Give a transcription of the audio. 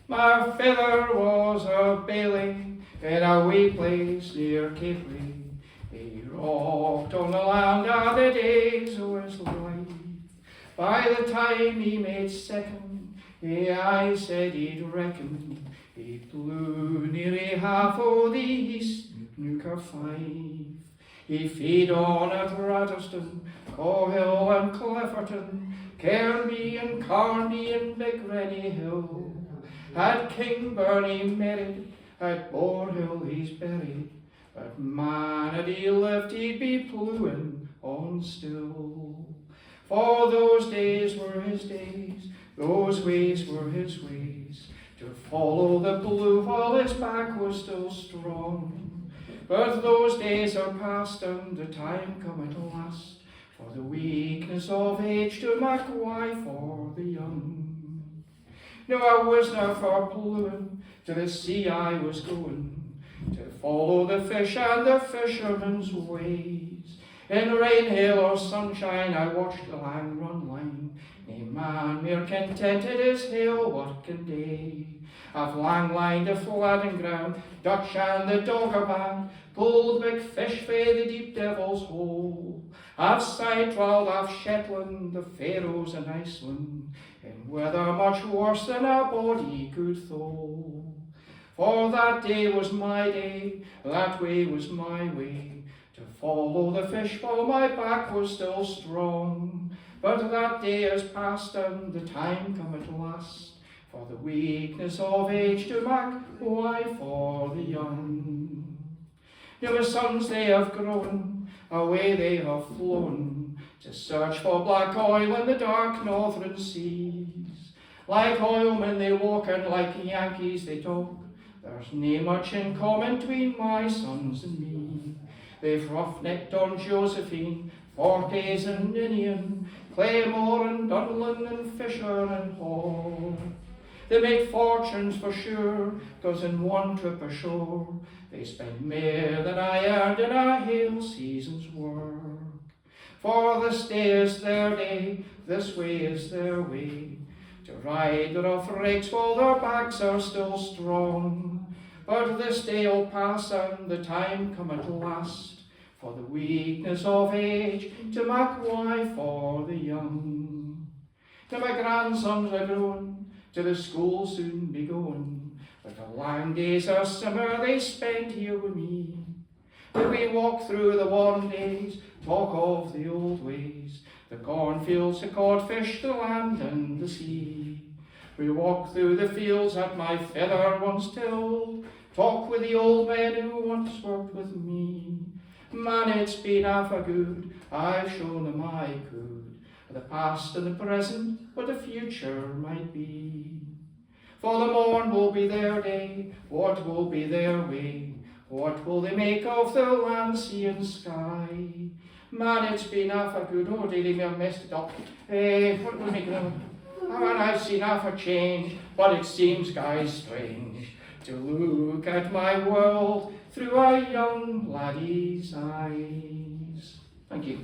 My father was a bailie in a wee place near Capely. He rocked on the land of the days of his life. By the time he made second, I said he'd reckon he blew nearly half o' the East Nuka 5. He feed on at Ratterston, Cohill and Clefferton, Cairnby and Carnby and Big Rennie Hill. At Kingburn he married, at Borehill he's buried, but man, had he lived he'd be Ploomin on still. For those days were his days, those ways were his ways, to follow the blue while his back was still strong. But those days are past and the time come at last, for the weakness of age to make way for the young. Now I wasna for Ploomin, to the sea I was going, to follow the fish and the fishermen's ways. In rain, hail or sunshine I watched the lang run line, nae man mere contented as hail what can day. I've lang lined the flatting ground, Dutch and the dogger band, pulled big fish fae the deep devil's hole. I've side-trawled off Shetland, the Faroes and Iceland, in weather much worse than a body could thole. For that day was my day, that way was my way, to follow the fish while my back was still strong. But that day is past and the time come at last, for the weakness of age to make way for the young. Now my sons they have grown, away they have flown, to search for black oil in the dark northern seas. Like oilmen they walk and like Yankees they talk, there's nae much in common between my sons and me. They've rough-necked on Josephine, Fortes and Ninian, Claymore and Dunlin and Fisher and Hall. They made fortunes for sure, 'cause in one trip ashore they spent mair than I earned in a hale season's work. For this day is their day, this way is their way, to ride the rough rakes while their backs are still strong. But this day'll pass and the time come at last, for the weakness of age to make way for the young. Now my grandsons are growing, to the school soon be going, but the lang days of summer they spend here with me. When we walk through the warm days, talk of the old ways, the cornfields, the codfish, the land and the sea. We walk through the fields that my father once tilled, talk with the old men who once worked with me. Man, it's been awful good, I've shown them I could, the past and the present, what the future might be. For the morn will be their day, what will be their way, what will they make of the land, sea and sky? Man, it's been awful good, oh dearie me, I've messed it up. What will make them? And I've seen half a change, but it seems, guys, strange to look at my world through a young laddie's eyes. Thank you.